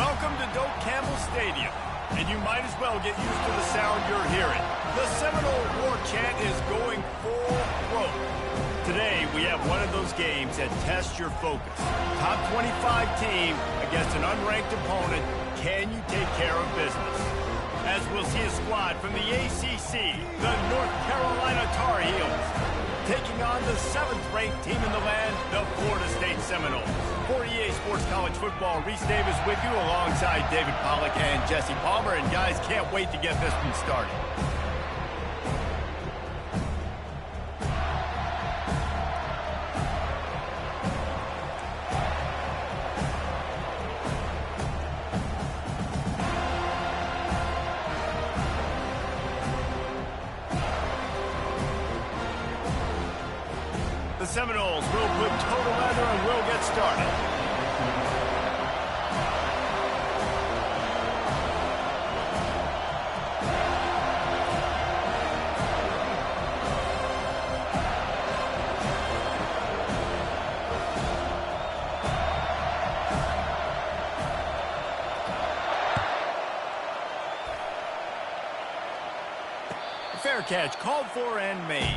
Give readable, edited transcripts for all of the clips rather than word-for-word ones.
Welcome to Doak Campbell Stadium, and you might as well get used to the sound you're hearing. The Seminole war chant is going full throat. Today, we have one of those games that tests your focus. Top 25 team against an unranked opponent. Can you take care of business? As we'll see a squad from the ACC, the North Carolina Tar Heels, taking on the 7th-ranked team in the land, the Florida State Seminoles. For EA Sports College Football, Reese Davis with you alongside David Pollack and Jesse Palmer. And guys, can't wait to get this one started. The Seminoles will put total leather and will get started. Fair catch called for and made.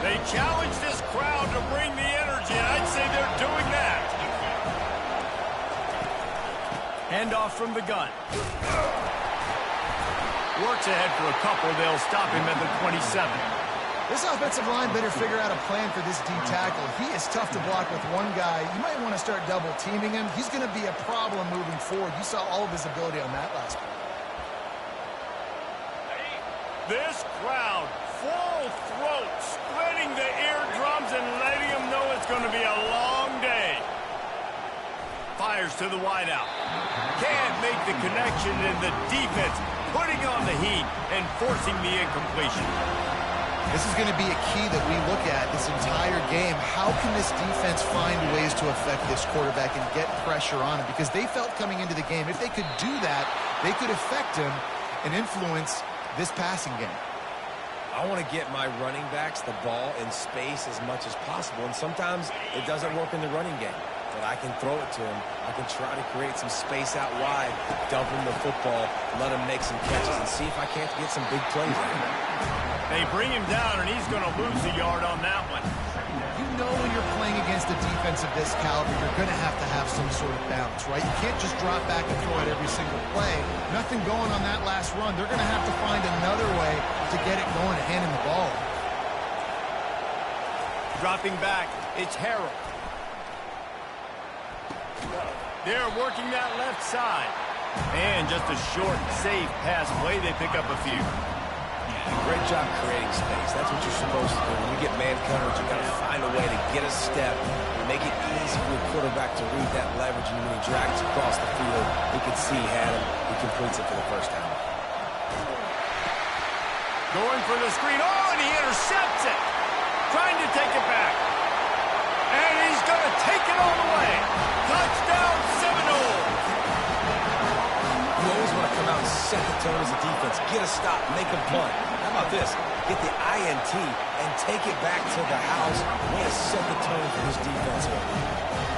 They challenge this crowd to bring the energy, and I'd say they're doing that. Handoff from the gun. Works ahead for a couple. They'll stop him at the 27. This offensive line better figure out a plan for this D tackle. He is tough to block with one guy. You might want to start double teaming him. He's going to be a problem moving forward. You saw all of his ability on that last play. This crowd, full throat, splitting the eardrums and letting them know it's going to be a long day. Fires to the wideout. Can't make the connection, and the defense putting on the heat and forcing the incompletion. This is going to be a key that we look at this entire game. How can this defense find ways to affect this quarterback and get pressure on him? Because they felt coming into the game, if they could do that, they could affect him and influence this passing game. I want to get my running backs the ball in space as much as possible, and sometimes it doesn't work in the running game. But I can throw it to him. I can try to create some space out wide, dump him the football, let him make some catches, and see if I can't get some big plays out of him. They bring him down, and he's going to lose a yard on that one. You know when you're playing against a defense of this caliber, you're going to have some sort of balance, right? You can't just drop back and throw it every single play. Nothing going on that last run. They're going to have to find another way to get it going and hand him the ball. Dropping back, it's Harrell. They're working that left side. And just a short, safe pass play. They pick up a few. Great job creating space. That's what you're supposed to do. When you get man coverage, you got to find a way to get a step and make it easy for your quarterback to read that leverage. And when he drags across the field, he can see he had him. He completes it for the first time. Going for the screen. Oh, and he intercepts it. Trying to take it back. And he's going to take it all the way. Touchdown, Seminoles. You always want to come out and set the tone as a defense. Get a stop, make a punt. How about this? Get the INT and take it back to the house. Way to set the tone for this defense.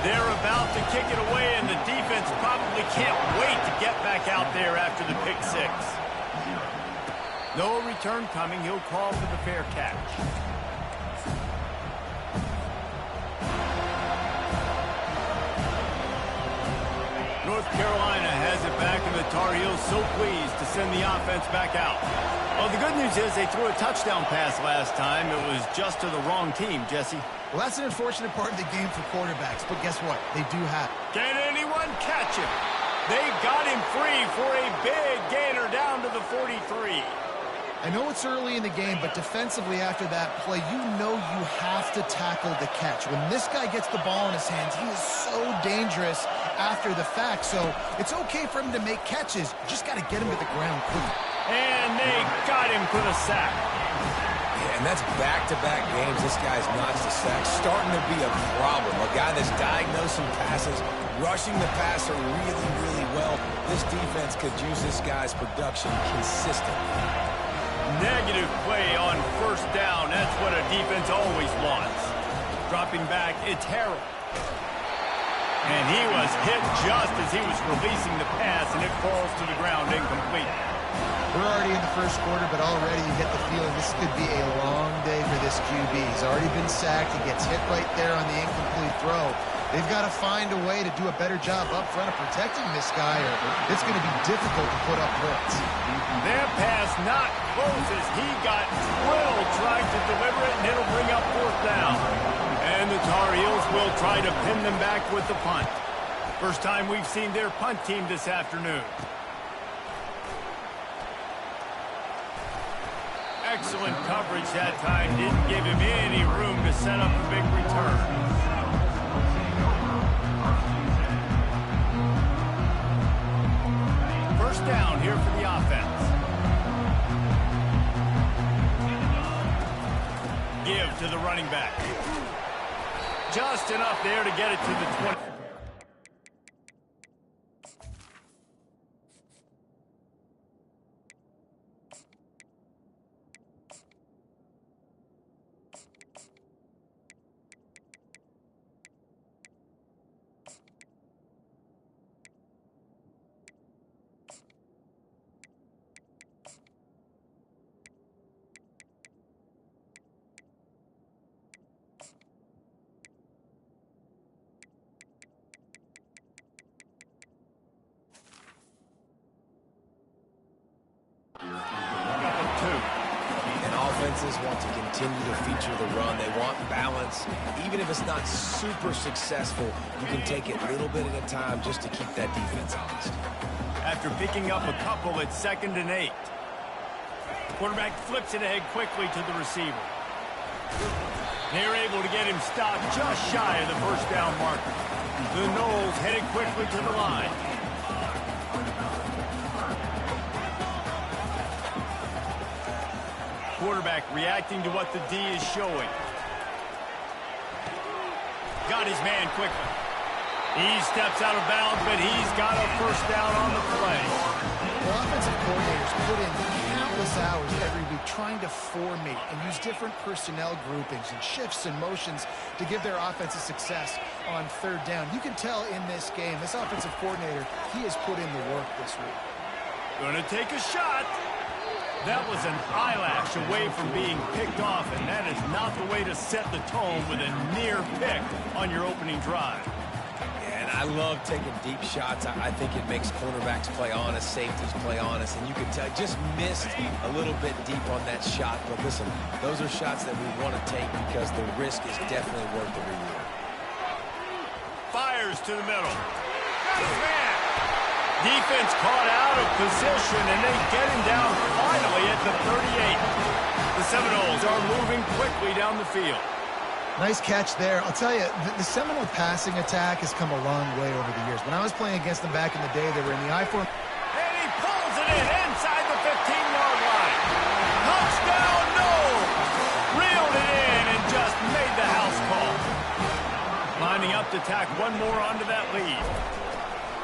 They're about to kick it away, and the defense probably can't wait to get back out there after the pick six. No return coming. He'll call for the fair catch. North Carolina has it back, and the Tar Heels so pleased to send the offense back out. Well, the good news is they threw a touchdown pass last time. It was just to the wrong team, Jesse. Well, that's an unfortunate part of the game for quarterbacks, but guess what? They do have it. Can anyone catch him? They got him free for a big gainer down to the 43. I know it's early in the game, but defensively after that play, you know you have to tackle the catch. When this guy gets the ball in his hands, he is so dangerous after the fact. So it's okay for him to make catches. You just got to get him to the ground quickly. And they got him for the sack. Yeah, and that's back-to-back games. This guy's notched a sack. Starting to be a problem. A guy that's diagnosing passes, rushing the passer really, really well. This defense could use this guy's production consistently. Negative play on first down. That's what a defense always wants. Dropping back, it's Harrell. And he was hit just as he was releasing the pass, and it falls to the ground incomplete. We're already in the first quarter, but already you get the feeling this could be a long day for this QB. He's already been sacked. He gets hit right there on the incomplete throw. They've got to find a way to do a better job up front of protecting this guy, or it's going to be difficult to put up points. Their pass not close as he got drilled trying to deliver it, and it'll bring up fourth down. And the Tar Heels will try to pin them back with the punt. First time we've seen their punt team this afternoon. Excellent coverage that time. Didn't give him any room to set up a big return. First down here for the offense. Give to the running back. Just enough there to get it to the 20. Want to continue to feature the run. They want balance. Even if it's not super successful, you can take it little bit at a time just to keep that defense honest. After picking up a couple, it's 2nd and 8. Quarterback flips it ahead quickly to the receiver. They're able to get him stopped just shy of the first down marker. The Noles headed quickly to the line. Quarterback reacting to what the D is showing. Got his man quickly. He steps out of bounds, but he's got a first down on the play. Well, offensive coordinators put in countless hours every week trying to formate and use different personnel groupings and shifts and motions to give their offense a success on third down. You can tell in this game, this offensive coordinator, he has put in the work this week. Gonna take a shot. That was an eyelash away from being picked off, and that is not the way to set the tone with a near pick on your opening drive. Yeah, and I love taking deep shots. I think it makes cornerbacks play honest, safeties play honest, and you can tell just missed a little bit deep on that shot. But listen, those are shots that we want to take because the risk is definitely worth the reward. Fires to the middle. Got his man. Defense caught out of position, and they get him down finally at the 38. The Seminoles are moving quickly down the field. Nice catch there. I'll tell you, the Seminole passing attack has come a long way over the years. When I was playing against them back in the day, they were in the I-form. And he pulls it in inside the 15-yard line. Touchdown, Noles! Reeled it in and just made the house call. Lining up to tack one more onto that lead.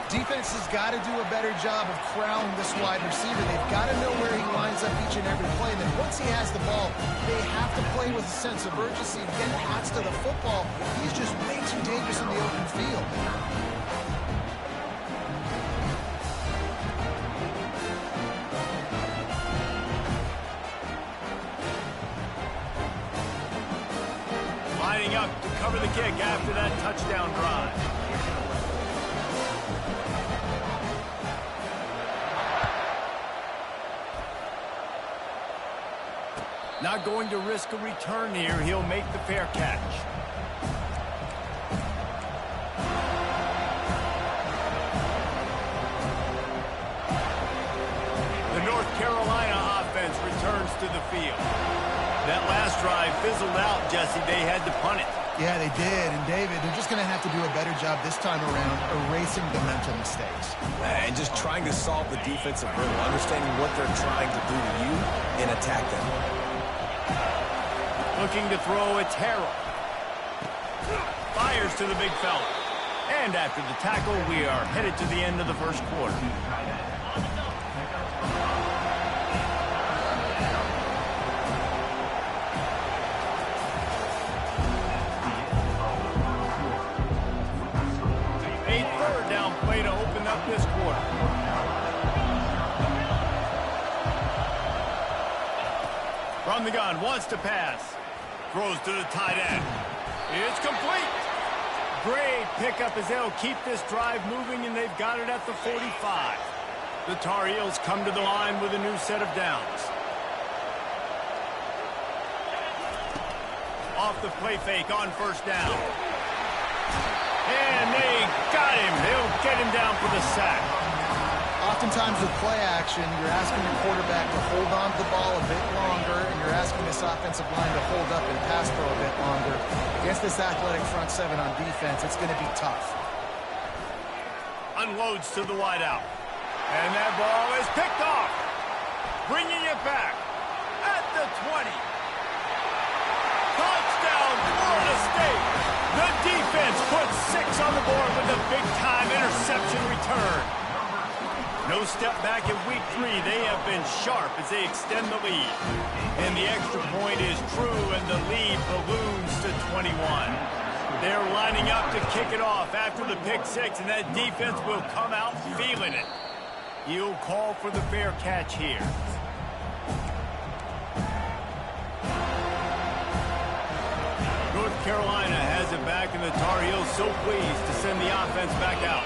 Defense has got to do a better job of corralling this wide receiver. They've got to know where he lines up each and every play. And then once he has the ball, they have to play with a sense of urgency and get pass to the football. He's just way too dangerous in the open field. Lining up to cover the kick after that touchdown drive. Not going to risk a return here. He'll make the fair catch. The North Carolina offense returns to the field. That last drive fizzled out, Jesse. They had to punt it. Yeah, they did. And, David, they're just going to have to do a better job this time around erasing the mental mistakes. And just trying to solve the defensive riddle, understanding what they're trying to do to you and attack them. Looking to throw, it's Harrell. Fires to the big fella. And after the tackle, we are headed to the end of the first quarter. From the gun, wants to pass. Throws to the tight end. It's complete. Great pickup as they'll keep this drive moving, and they've got it at the 45. The Tar Heels come to the line with a new set of downs. Off the play fake on first down. And they got him. They'll get him down for the sack. Oftentimes with play action, you're asking the quarterback to hold on to the ball a bit longer, and you're asking this offensive line to hold up and pass throw a bit longer. Against this athletic front seven on defense, it's going to be tough. Unloads to the wideout. And that ball is picked off. Bringing it back at the 20. Touchdown, Florida State. The defense puts 6 on the board with a big-time interception return. No step back in week 3. They have been sharp as they extend the lead. And the extra point is true, and the lead balloons to 21. They're lining up to kick it off after the pick 6, and that defense will come out feeling it. He'll call for the fair catch here. North Carolina has it back, and the Tar Heels so pleased to send the offense back out.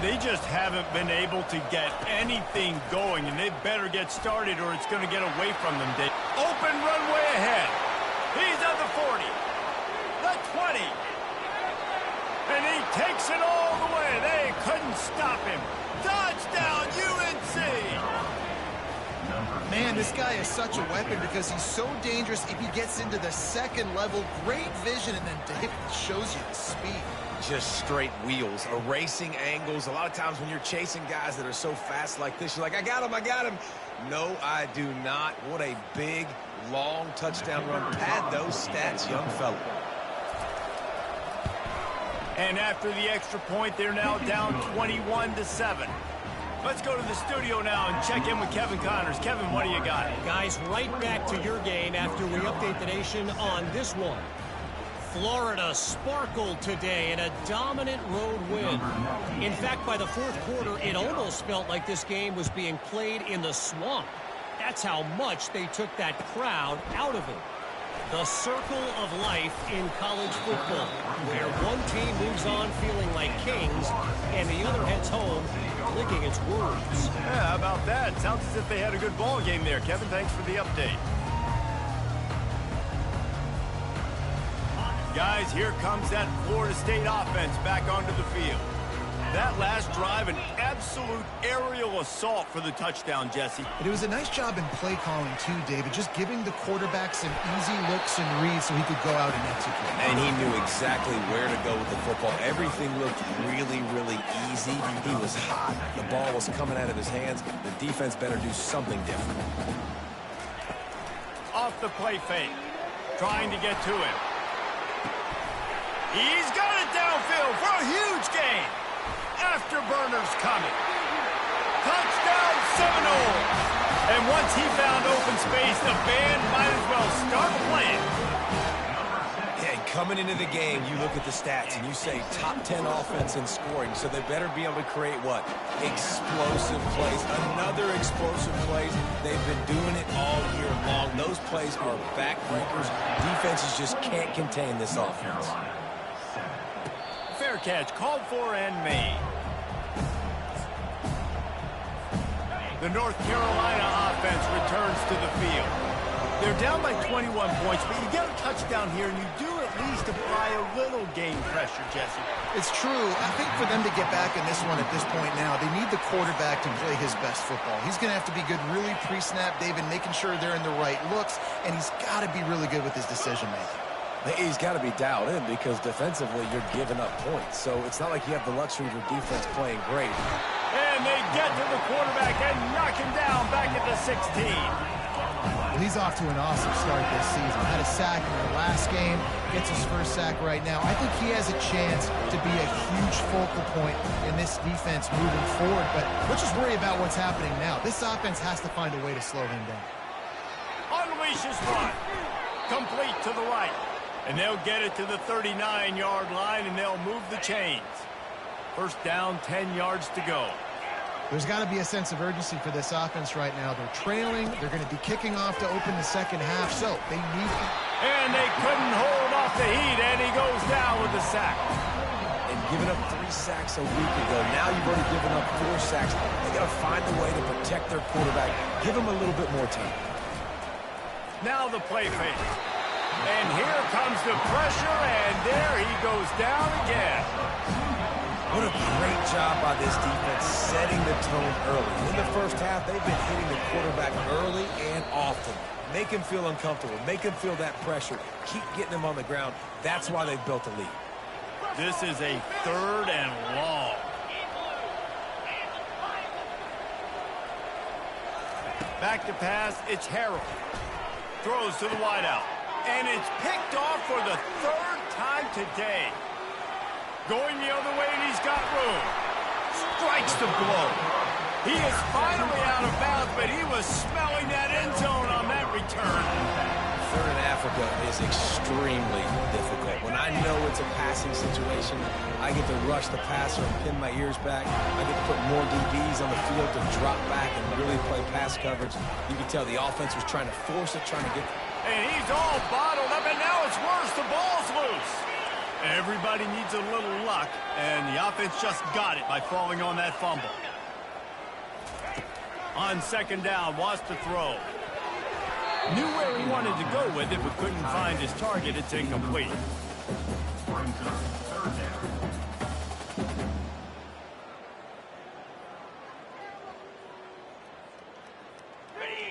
They just haven't been able to get anything going, and they better get started or it's going to get away from them. Open runway ahead. He's at the 40, the 20, and he takes it all the way. They couldn't stop him. Touchdown, UNC! Man, this guy is such a weapon because he's so dangerous if he gets into the second level. Great vision, and then David shows you the speed. Just straight wheels, erasing angles. A lot of times when you're chasing guys that are so fast like this, you're like, I got him, I got him. No, I do not. What a big, long touchdown run. Pad those stats, young fella. And after the extra point, they're now down 21-7. Let's go to the studio now and check in with Kevin Connors. Kevin, what do you got? Guys, right back to your game after we update the nation on this one. Florida sparkled today in a dominant road win. In fact, by the fourth quarter, it almost felt like this game was being played in the swamp. That's how much they took that crowd out of it. The circle of life in college football, where one team moves on feeling like kings and the other heads home licking its wounds. Yeah, how about that? Sounds as if they had a good ball game there. Kevin, thanks for the update. Guys, here comes that Florida State offense back onto the field. That last drive, an absolute aerial assault for the touchdown, Jesse. But it was a nice job in play calling, too, David, just giving the quarterback some easy looks and reads so he could go out and execute. And he knew exactly where to go with the football. Everything looked really, really easy. He was hot. The ball was coming out of his hands. The defense better do something different. Off the play fake, trying to get to him. He's got it downfield for a huge gain. Afterburners coming. Touchdown Seminoles. And once he found open space, the band might as well start playing. Hey, coming into the game, you look at the stats and you say top 10 offense in scoring, so they better be able to create what? Explosive plays. Another explosive plays. They've been doing it all year long. Those plays are backbreakers. Defenses just can't contain this offense. Fair catch called for and made. The North Carolina offense returns to the field. They're down by 21 points, but you get a touchdown here, and you do at least apply a little game pressure, Jesse. It's true. I think for them to get back in this one at this point now, they need the quarterback to play his best football. He's going to have to be good really pre-snap, David, making sure they're in the right looks, and he's got to be really good with his decision-making. He's got to be dialed in because defensively you're giving up points. So it's not like you have the luxury of your defense playing great. And they get to the quarterback and knock him down back at the 16. Well, he's off to an awesome start this season. Had a sack in the last game, gets his first sack right now. I think he has a chance to be a huge focal point in this defense moving forward. But let's just worry about what's happening now. This offense has to find a way to slow him down. Unleashes one. Complete to the right. And they'll get it to the 39-yard line, and they'll move the chains. First down, 10 yards to go. There's got to be a sense of urgency for this offense right now. They're trailing. They're going to be kicking off to open the second half, so they need to. And they couldn't hold off the heat, and he goes down with the sack. And giving up 3 sacks a week ago, now you've already given up 4 sacks. They got to find a way to protect their quarterback. Give him a little bit more time. Now the play fake. And here comes the pressure, and there he goes down again. What a great job by this defense setting the tone early. In the first half, they've been hitting the quarterback early and often. Make him feel uncomfortable. Make him feel that pressure. Keep getting him on the ground. That's why they've built a lead. This is a 3rd and long. Back to pass, it's Harrell. Throws to the wideout. And it's picked off for the 3rd time today. Going the other way, and he's got room. Strikes the blow. He is finally out of bounds, but he was smelling that end zone on that return. 3rd in Africa is extremely difficult. When I know it's a passing situation, I get to rush the passer and pin my ears back. I get to put more DBs on the field to drop back and really play pass coverage. You can tell the offense was trying to force it, trying to get... And he's all bottled up, and now it's worse. The ball's loose. Everybody needs a little luck, and the offense just got it by falling on that fumble. On 2nd down, wants to throw. Knew where he wanted to go with it, but couldn't find his target. It's incomplete.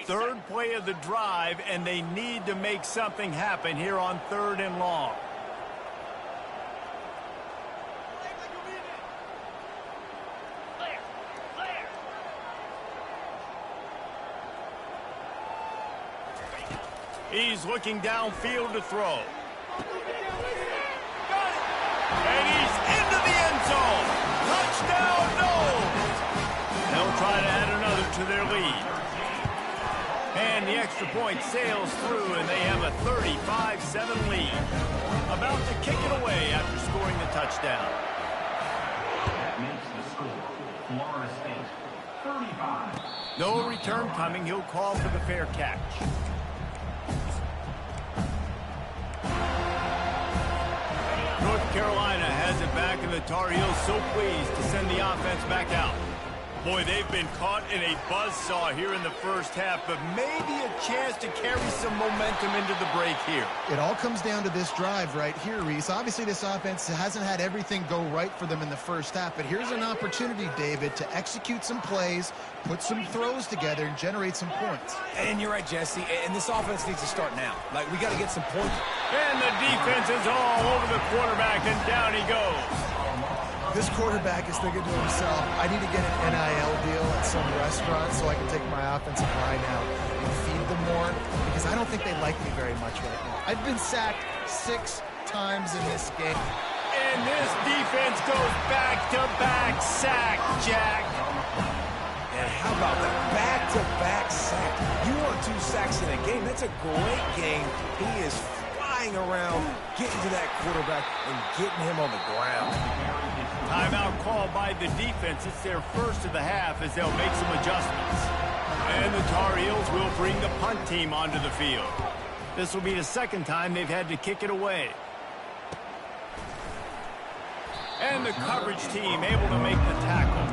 Third play of the drive, and they need to make something happen here on 3rd and long. He's looking downfield to throw. And he's into the end zone. Touchdown, no! They'll try to add another to their lead. And the extra point sails through, and they have a 35-7 lead. About to kick it away after scoring the touchdown. That makes the score Florida State 35. No return coming. He'll call for the fair catch. North Carolina has it back, and the Tar Heels so pleased to send the offense back out. Boy, they've been caught in a buzzsaw here in the first half, but maybe a chance to carry some momentum into the break here. It all comes down to this drive right here, Reese. Obviously, this offense hasn't had everything go right for them in the first half, but here's an opportunity, David, to execute some plays, put some throws together, and generate some points. And you're right, Jesse, and this offense needs to start now. Like, we got to get some points. And the defense is all over the quarterback, and down he goes. This quarterback is thinking to himself, I need to get an NIL deal at some restaurant so I can take my offensive line out and feed them more, because I don't think they like me very much right now. I've been sacked 6 times in this game. And this defense goes back-to-back sack, Jack. And how about that back-to-back sack? You want 2 sacks in a game, that's a great game. He is flying around, getting to that quarterback and getting him on the ground. Timeout called by the defense. It's their first of the half as they'll make some adjustments. And the Tar Heels will bring the punt team onto the field. This will be the 2nd time they've had to kick it away. And the coverage team able to make the tackle.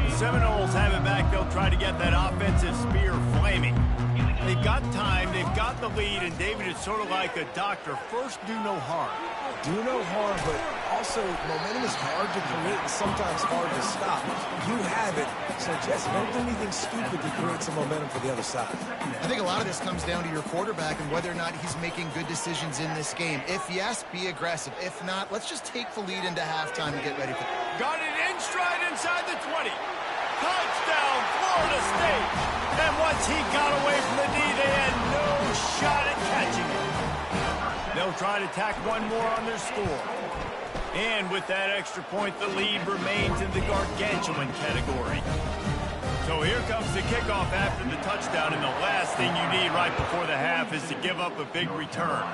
The Seminoles have it back. They'll try to get that offensive spear flaming. They've got time, they've got the lead, and David, it's sort of like a doctor. First, do no harm. Do no harm, but also momentum is hard to create and sometimes hard to stop. You have it, so Jesse, don't do anything stupid to create some momentum for the other side. I think a lot of this comes down to your quarterback and whether or not he's making good decisions in this game. If yes, be aggressive. If not, let's just take the lead into halftime and get ready for it. Got it in stride inside the 20. Touchdown, Florida State. And once he got away from the knee, they had no shot at catching it. They'll try to tack one more on their score. And with that extra point, the lead remains in the gargantuan category. So here comes the kickoff after the touchdown, and the last thing you need right before the half is to give up a big return.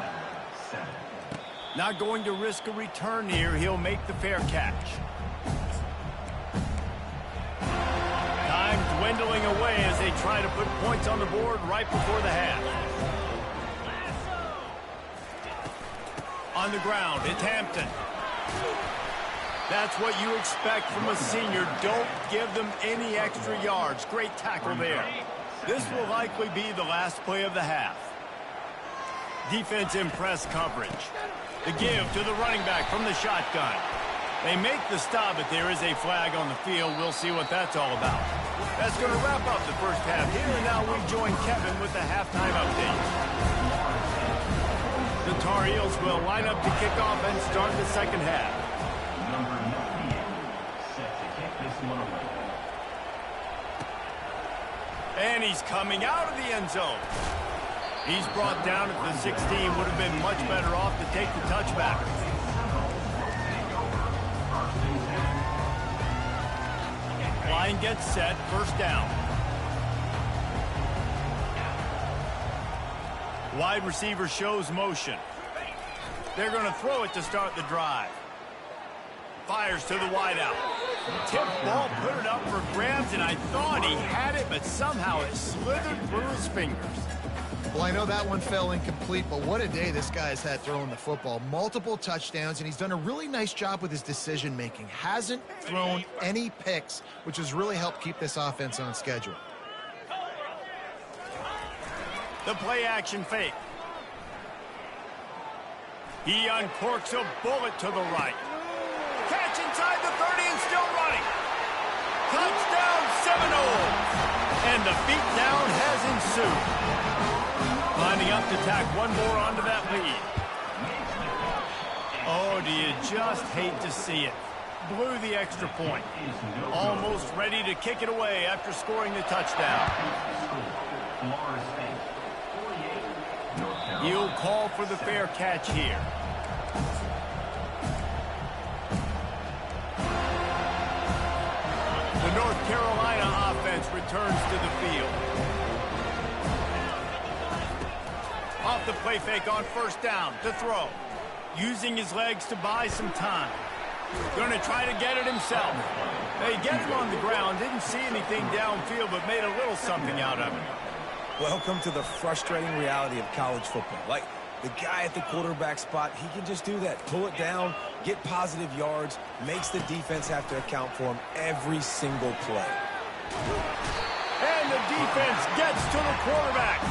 Not going to risk a return here. He'll make the fair catch. Time dwindling away as they try to put points on the board right before the half. On the ground, it's Hampton. That's what you expect from a senior. Don't give them any extra yards. Great tackle there. This will likely be the last play of the half. Defense in press coverage. The give to the running back from the shotgun. They make the stop, but there is a flag on the field. We'll see what that's all about. That's going to wrap up the first half here, and now we join Kevin with the halftime update. The Tar Heels will line up to kick off and start the second half. Number 98 set to kick this one away. And he's coming out of the end zone. He's brought down at the 16. Would have been much better off to take the touchback. Line gets set. First down. Wide receiver shows motion. They're going to throw it to start the drive. Fires to the wideout. Tip ball, put it up for grabs, and I thought he had it, but somehow it slithered through his fingers. Well, I know that one fell incomplete, but what a day this guy's had throwing the football. Multiple touchdowns, and he's done a really nice job with his decision-making. Hasn't thrown any picks, which has really helped keep this offense on schedule. The play-action fake. He uncorks a bullet to the right. Catch inside the 30 and still running. Touchdown Seminoles! And the beatdown has ensued. Lining up to tack one more onto that lead. Oh, do you just hate to see it? Blew the extra point. Almost ready to kick it away after scoring the touchdown. He'll call for the fair catch here. The North Carolina offense returns to the field. Off the play fake on first down to throw. Using his legs to buy some time. Going to try to get it himself. They get him on the ground. Didn't see anything downfield, but made a little something out of it. Welcome to the frustrating reality of college football. Like, the guy at the quarterback spot, he can just do that. Pull it down, get positive yards, makes the defense have to account for him every single play. And the defense gets to the quarterback.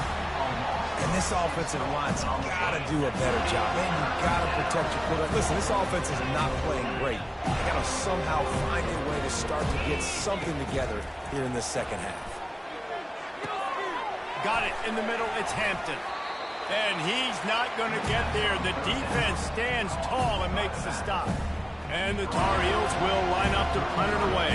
And this offensive line's got to do a better job. Man, you got to protect your quarterback. Listen, this offense is not playing great. They got to somehow find a way to start to get something together here in the second half. Got it in the middle. It's Hampton. And he's not going to get there. The defense stands tall and makes the stop. And the Tar Heels will line up to punt it away.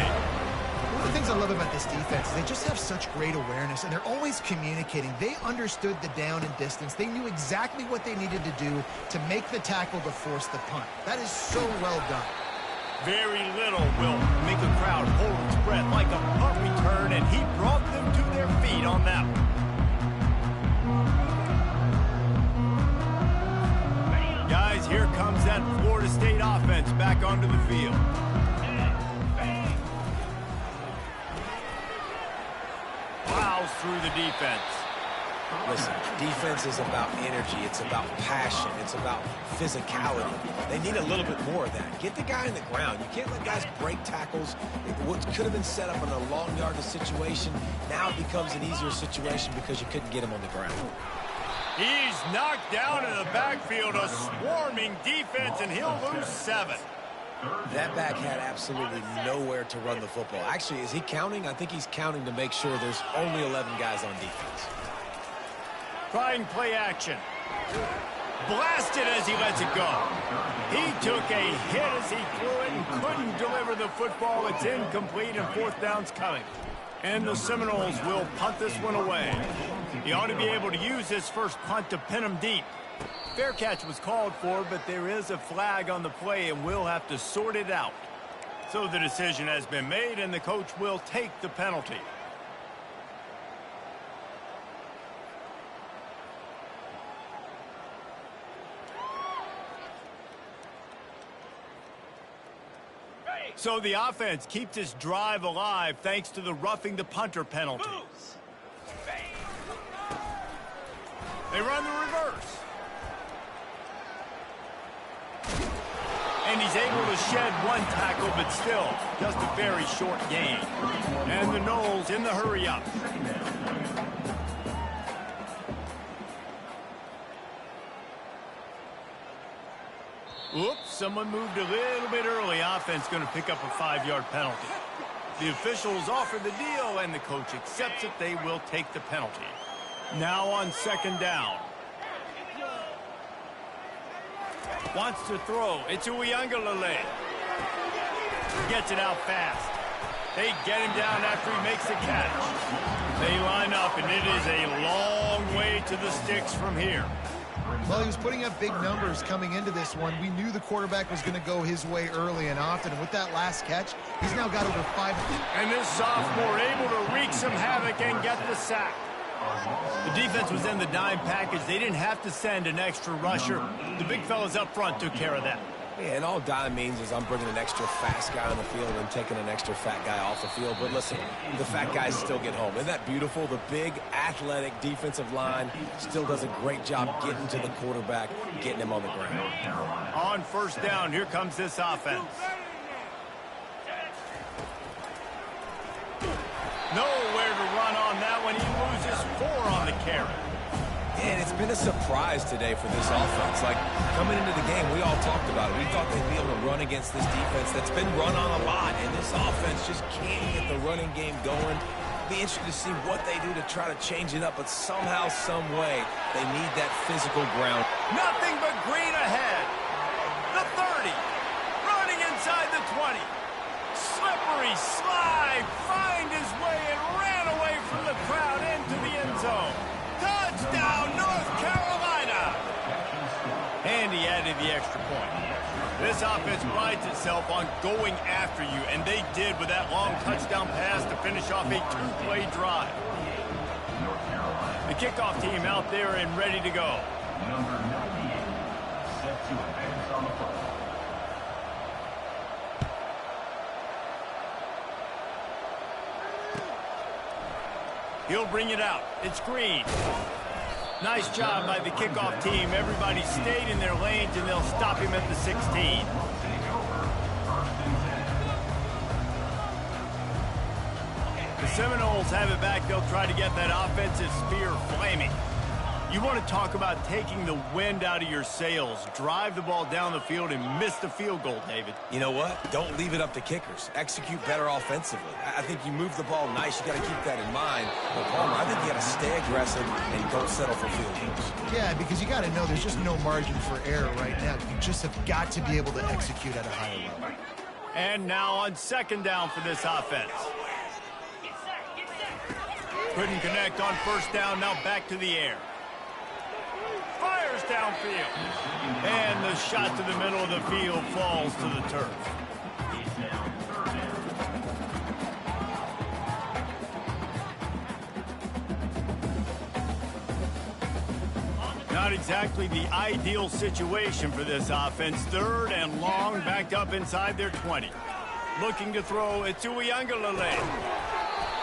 One of the things I love about this defense is they just have such great awareness, and they're always communicating. They understood the down and distance. They knew exactly what they needed to do to make the tackle to force the punt. That is so well done. Very little will make a crowd hold its breath like a punt return, and he brought them to their feet on that one. Guys, here comes that Florida State offense back onto the field. Plows through the defense. Listen, defense is about energy. It's about passion. It's about physicality. They need a little bit more of that. Get the guy in the ground. You can't let guys break tackles. What could have been set up in a long yardage situation, now it becomes an easier situation because you couldn't get him on the ground. He's knocked down in the backfield, a swarming defense, and he'll lose 7. That back had absolutely nowhere to run the football. Actually, is he counting? I think he's counting to make sure there's only 11 guys on defense. Trying play action. Blasted as he lets it go. He took a hit as he threw it and couldn't deliver the football. It's incomplete and fourth down's coming. And the Seminoles will punt this one away. He ought to be able to use this first punt to pin him deep. Fair catch was called for, but there is a flag on the play, and we'll have to sort it out. So the decision has been made, and the coach will take the penalty. So the offense keeps this drive alive thanks to the roughing the punter penalty. They run the reverse. And he's able to shed one tackle, but still just a very short gain. And the Noles in the hurry up. Oops, someone moved a little bit early. Offense going to pick up a 5-yard penalty. The officials offer the deal, and the coach accepts it. They will take the penalty. Now on second down. Wants to throw. It's Uiagalelei. Gets it out fast. They get him down after he makes the catch. They line up, and it is a long way to the sticks from here. Well, he was putting up big numbers coming into this one. We knew the quarterback was going to go his way early and often. And with that last catch, he's now got over 5. And this sophomore able to wreak some havoc and get the sack. The defense was in the dime package. They didn't have to send an extra rusher. The big fellas up front took care of that. Yeah, and all dime means is I'm bringing an extra fast guy on the field and taking an extra fat guy off the field. But listen, the fat guys still get home. Isn't that beautiful? The big, athletic defensive line still does a great job getting to the quarterback, getting him on the ground. On first down, here comes this offense. Nowhere to run on that one. He loses 4 on the carry. And it's been a surprise today for this offense. Like, coming into the game, we all talked about it. We thought they'd be able to run against this defense that's been run on a lot, and this offense just can't get the running game going. Be interested to see what they do to try to change it up, but somehow, some way, they need that physical ground. Nothing but green ahead. The 30. Running inside the 20. Slippery slide. Find his way and ran away from the crowd into the end zone. Touchdown, North Carolina! And he added the extra point. This offense prides itself on going after you, and they did with that long touchdown pass to finish off a 2-play drive. The kickoff team out there and ready to go. Number 98, set to advance on the play. He'll bring it out. It's Green. Nice job by the kickoff team. Everybody stayed in their lanes, and they'll stop him at the 16. The Seminoles have it back. They'll try to get that offensive spear flaming. You want to talk about taking the wind out of your sails. Drive the ball down the field and miss the field goal, David. You know what? Don't leave it up to kickers. Execute better offensively. I think you move the ball nice. You got to keep that in mind. But Palmer, I think you got to stay aggressive and don't settle for field goals. Yeah, because you got to know there's just no margin for error right now. You just have got to be able to execute at a higher level. And now on second down for this offense. Couldn't connect on first down. Now back to the air. Fires downfield. And the shot to the middle of the field falls to the turf. Not exactly the ideal situation for this offense. 3rd and long, backed up inside their 20. Looking to throw, it's Uiagalelei.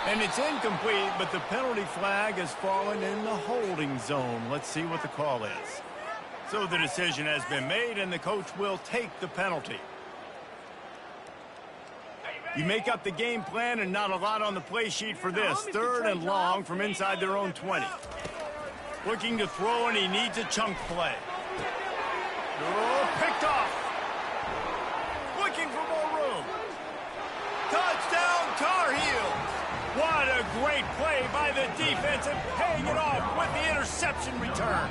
And it's incomplete, but the penalty flag has fallen in the holding zone. Let's see what the call is. So the decision has been made, and the coach will take the penalty. You make up the game plan, and not a lot on the play sheet for this. 3rd and long from inside their own 20. Looking to throw, and he needs a chunk play. Oh, picked off. Looking for more room. Touchdown, Tar Heels. What a great play by the defense and paying it off with the interception return.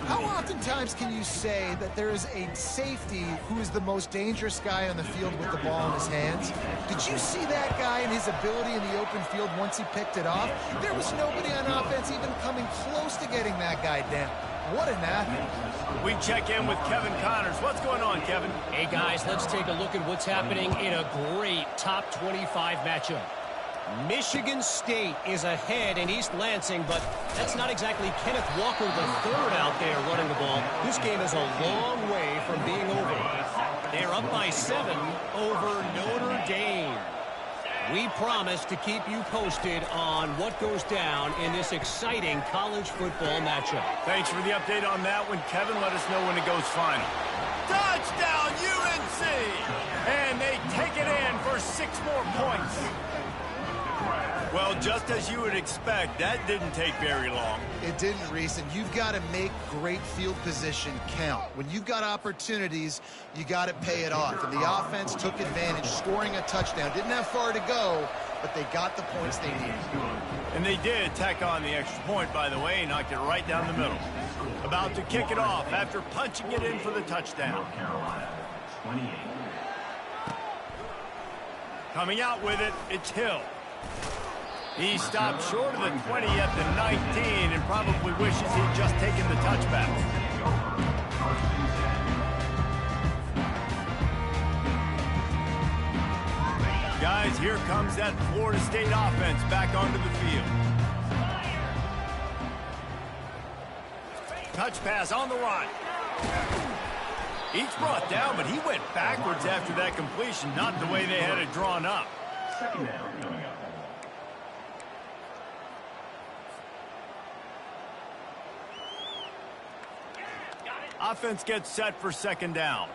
How oftentimes can you say that there is a safety who is the most dangerous guy on the field with the ball in his hands? Did you see that guy and his ability in the open field once he picked it off? There was nobody on offense even coming close to getting that guy down. What an athlete. We check in with Kevin Connors. What's going on, Kevin? Hey, guys, let's take a look at what's happening in a great top 25 matchup. Michigan State is ahead in East Lansing, but that's not exactly Kenneth Walker III out there running the ball. This game is a long way from being over. They're up by 7 over Notre Dame. We promise to keep you posted on what goes down in this exciting college football matchup. Thanks for the update on that one, Kevin. Let us know when it goes final. Touchdown, UNC! And they take it in for 6 more points. Well, just as you would expect, that didn't take very long. It didn't, Reese, and you've got to make great field position count. When you've got opportunities, you got to pay it off. And the offense took advantage, scoring a touchdown. Didn't have far to go, but they got the points they needed. And they did tack on the extra point, by the way, knocked it right down the middle. About to kick it off after punching it in for the touchdown. North Carolina, 28. Coming out with it, it's Hill. He stopped short of the 20 at the 19 and probably wishes he'd just taken the touchback. Guys, here comes that Florida State offense back onto the field. Touch pass on the run. Each brought down, but he went backwards after that completion, not the way they had it drawn up. Second down coming up. Offense gets set for second down.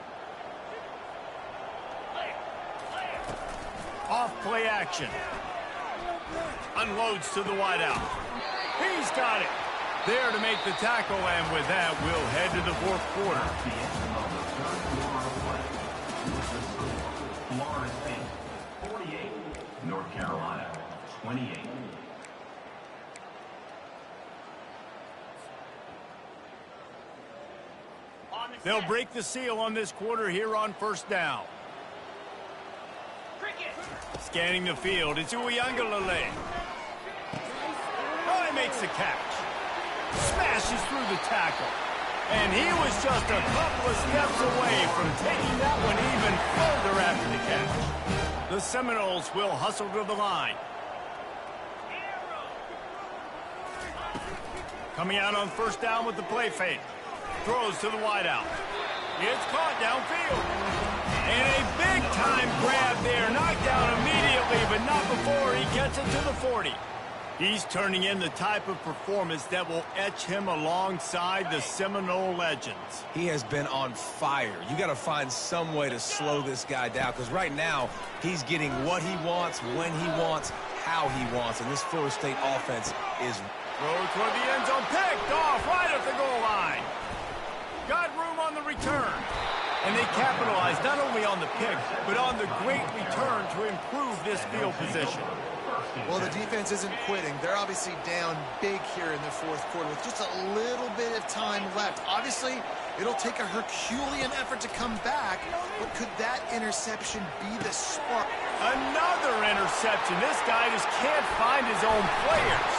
Off play action. Unloads to the wideout. He's got it. There to make the tackle, and with that, we'll head to the fourth quarter. Florida State, 48. North Carolina, 28. They'll break the seal on this quarter here on first down. Scanning the field, it's Uiagalelei. Oh, he makes the catch. Smashes through the tackle. And he was just a couple of steps away from taking that one even further after the catch. The Seminoles will hustle to the line. Coming out on first down with the play fake. Throws to the wideout. It's caught downfield. And a big-time grab there. Knocked down immediately, but not before he gets it to the 40. He's turning in the type of performance that will etch him alongside the Seminole legends. He has been on fire. You got to find some way to slow this guy down, because right now he's getting what he wants, when he wants, how he wants. And this Florida State offense is... Throw toward the end zone, picked off right at the goal line. Got room on the return. And they capitalized not only on the pick, but on the great return to improve this field position. Well, the defense isn't quitting. They're obviously down big here in the fourth quarter with just a little bit of time left. Obviously, it'll take a Herculean effort to come back, but could that interception be the spark? Another interception. This guy just can't find his own players.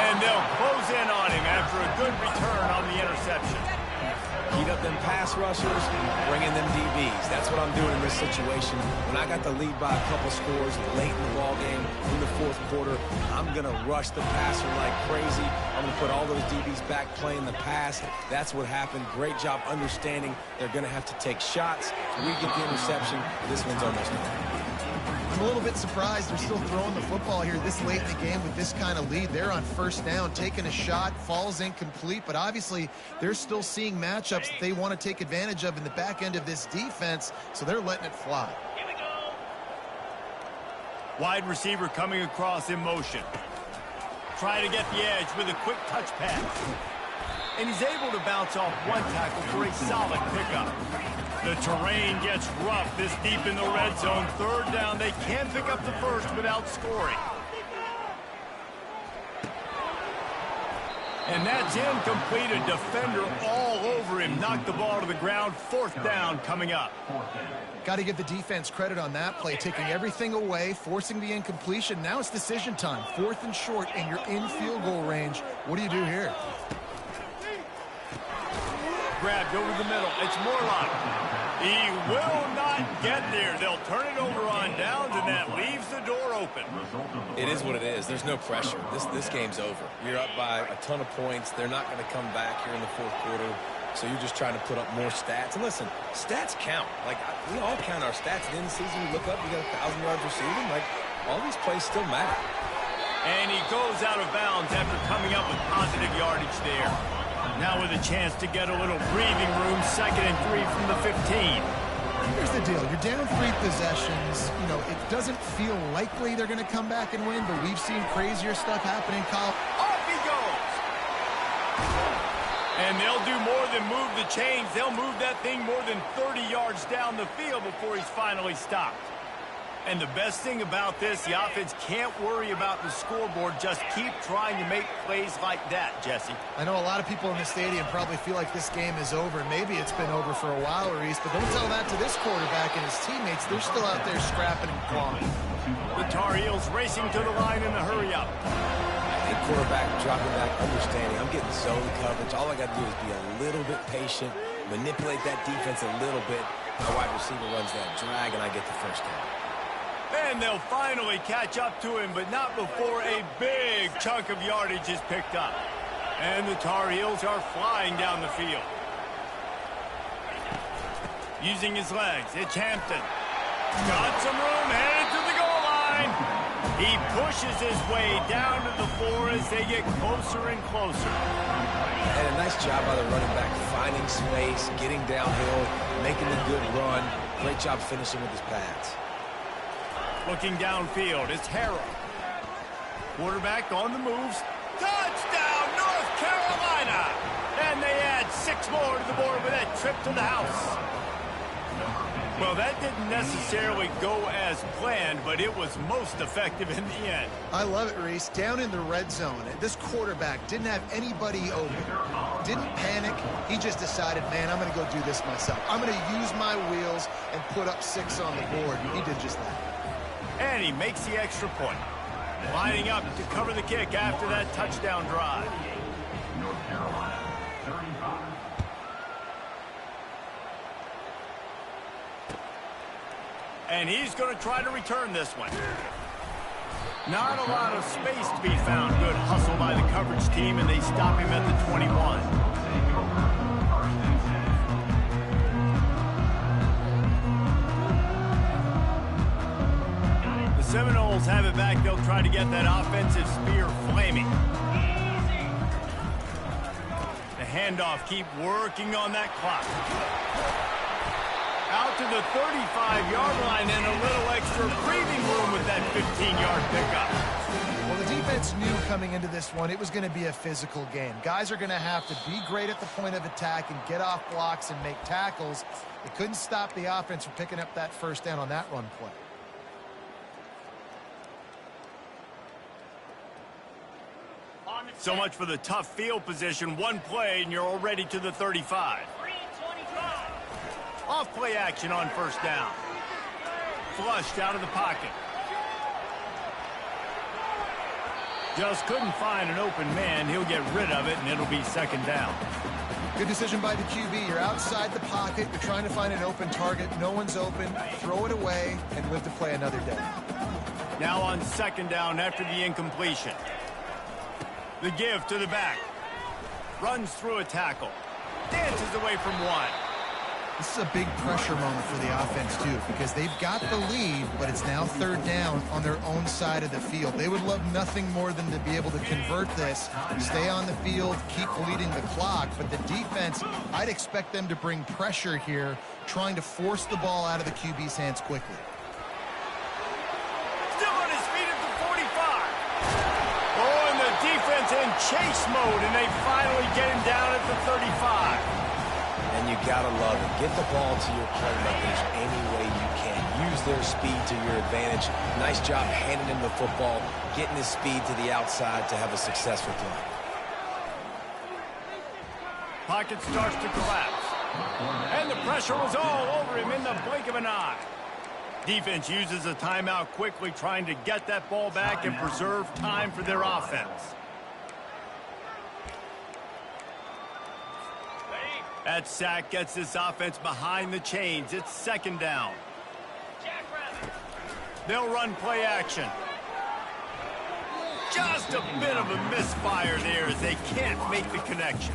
And they'll close in on him after a good return on the interception. Heat up them pass rushers, bring in them DBs. That's what I'm doing in this situation. When I got the lead by a couple scores late in the ball game in the fourth quarter, I'm going to rush the passer like crazy. I'm going to put all those DBs back playing the pass. That's what happened. Great job understanding they're going to have to take shots. We get the interception. This one's almost done. I'm a little bit surprised they're still throwing the football here this late in the game with this kind of lead. They're on first down, taking a shot, falls incomplete, but obviously they're still seeing matchups that they want to take advantage of in the back end of this defense, so they're letting it fly. Here we go. Wide receiver coming across in motion. Trying to get the edge with a quick touch pass. And he's able to bounce off one tackle for a solid pickup. The terrain gets rough this deep in the red zone. Third down, they can pick up the first without scoring. And that's incomplete. A defender all over him. Knocked the ball to the ground. Fourth down coming up. Got to give the defense credit on that play, taking everything away, forcing the incompletion. Now it's decision time. Fourth and short, and you're in field goal range. What do you do here? Grabbed over the middle. It's Morlock. He will not get there. They'll turn it over on downs, and that leaves the door open. It is what it is. There's no pressure. This game's over. You're up by a ton of points. They're not going to come back here in the fourth quarter. So you're just trying to put up more stats. And listen, stats count. Like, we all count our stats. At the end of the season, we look up, we got 1,000 yards receiving. Like, all these plays still matter. And he goes out of bounds after coming up with positive yardage there. Now with a chance to get a little breathing room, 2nd and 3 from the 15. Here's the deal. You're down 3 possessions. You know, it doesn't feel likely they're going to come back and win, but we've seen crazier stuff happen in college. Off he goes. And they'll do more than move the chains. They'll move that thing more than 30 yards down the field before he's finally stopped. And the best thing about this, the offense can't worry about the scoreboard. Just keep trying to make plays like that, Jesse. I know a lot of people in the stadium probably feel like this game is over. Maybe it's been over for a while, Reese, but don't tell that to this quarterback and his teammates. They're still out there scrapping and clawing. The Tar Heels racing to the line in a hurry-up. Hey, quarterback dropping back, understanding. I'm getting zone coverage. All I got to do is be a little bit patient, manipulate that defense a little bit. My wide receiver runs that drag, and I get the first down. And they'll finally catch up to him, but not before a big chunk of yardage is picked up. And the Tar Heels are flying down the field. Using his legs, it's Hampton. Got some room, headed to the goal line. He pushes his way down to the floor as they get closer and closer. And a nice job by the running back, finding space, getting downhill, making a good run. Great job finishing with his pads. Looking downfield, it's Harrell. Quarterback on the moves. Touchdown, North Carolina! And they add 6 more to the board with that trip to the house. Well, that didn't necessarily go as planned, but it was most effective in the end. I love it, Reese. Down in the red zone, this quarterback didn't have anybody open. Didn't panic. He just decided, man, I'm going to go do this myself. I'm going to use my wheels and put up 6 on the board. And he did just that. And he makes the extra point. Lining up to cover the kick after that touchdown drive. North Carolina, 35. And he's going to try to return this one. Not a lot of space to be found. Good hustle by the coverage team, and they stop him at the 21. Seminoles have it back. They'll try to get that offensive spear flaming. The handoff, keep working on that clock. Out to the 35-yard line and a little extra breathing room with that 15-yard pickup. Well, the defense knew coming into this one it was going to be a physical game. Guys are going to have to be great at the point of attack and get off blocks and make tackles. They couldn't stop the offense from picking up that first down on that run play. So much for the tough field position. One play, and you're already to the 35. Off play action on first down. Flushed out of the pocket. Just couldn't find an open man. He'll get rid of it, and it'll be 2nd down. Good decision by the QB. You're outside the pocket. You're trying to find an open target. No one's open. Throw it away and live to play another day. Now on 2nd down after the incompletion. The give to the back. Runs through a tackle. Dances away from one. This is a big pressure moment for the offense, too, because they've got the lead, but it's now 3rd down on their own side of the field. They would love nothing more than to be able to convert this, stay on the field, keep bleeding the clock. But the defense, I'd expect them to bring pressure here, trying to force the ball out of the QB's hands quickly. Still on his feet at the 45. Oh, and the defense in chase mode, and they finally get him down at the 35. And you got to love it. Get the ball to your playmakers any way you can. Use their speed to your advantage. Nice job handing him the football, getting his speed to the outside to have a successful play. Pocket starts to collapse. And the pressure was all over him in the blink of an eye. Defense uses a timeout quickly, trying to get that ball back and preserve time for their offense. That sack gets this offense behind the chains. It's 2nd down. They'll run play action. Just a bit of a misfire there as they can't make the connection.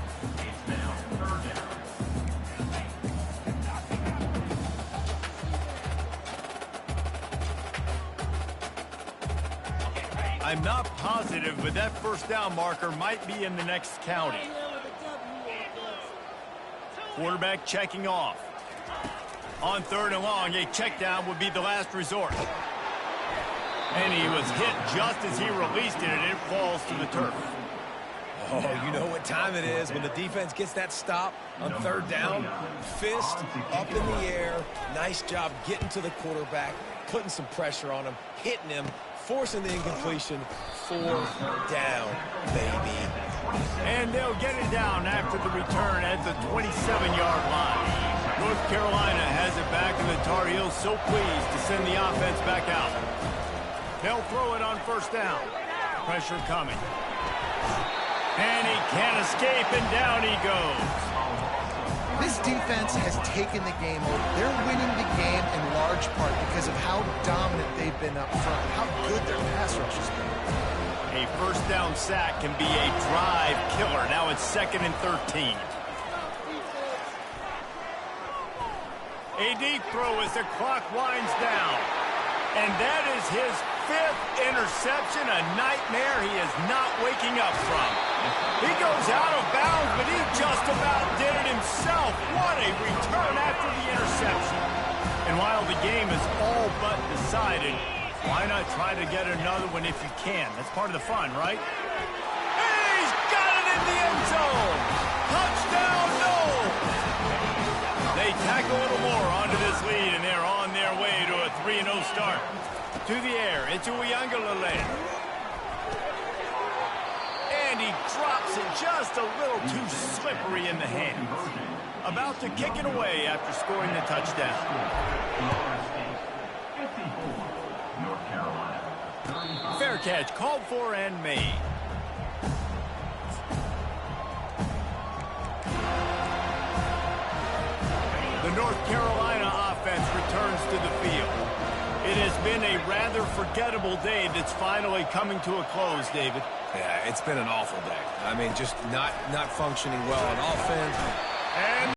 I'm not positive, but that first down marker might be in the next county. Quarterback checking off. On 3rd and long, a check down would be the last resort. And he was hit just as he released it, and it falls to the turf. Oh, you know what time it is when the defense gets that stop on 3rd down. Fist up in the air. Nice job getting to the quarterback, putting some pressure on him, hitting him, forcing the incompletion. 4th down, baby. And they'll get it down after the return at the 27-yard line. North Carolina has it back, and the Tar Heels so pleased to send the offense back out. They'll throw it on 1st down. Pressure coming. And he can't escape, and down he goes. This defense has taken the game over. They're winning the game in large part because of how dominant they've been up front, how good their pass rush has been. A 1st down sack can be a drive killer. Now it's 2nd and 13. A deep throw as the clock winds down. And that is his 5th interception, a nightmare he is not waking up from. He goes out of bounds, but he just about did it himself. What a return after the interception. And while the game is all but decided, why not try to get another one if you can? That's part of the fun, right? He's got it in the end zone. Touchdown, no! They tack a little more onto this lead, and they're on their way to a 3-0 start. To the air, into Uiagalelei. And he drops it just a little too slippery in the hands. About to kick it away after scoring the touchdown. Fair catch called for and made. The North Carolina offense returns to the field. It has been a rather forgettable day that's finally coming to a close, David. Yeah, it's been an awful day. I mean, just not functioning well on offense. And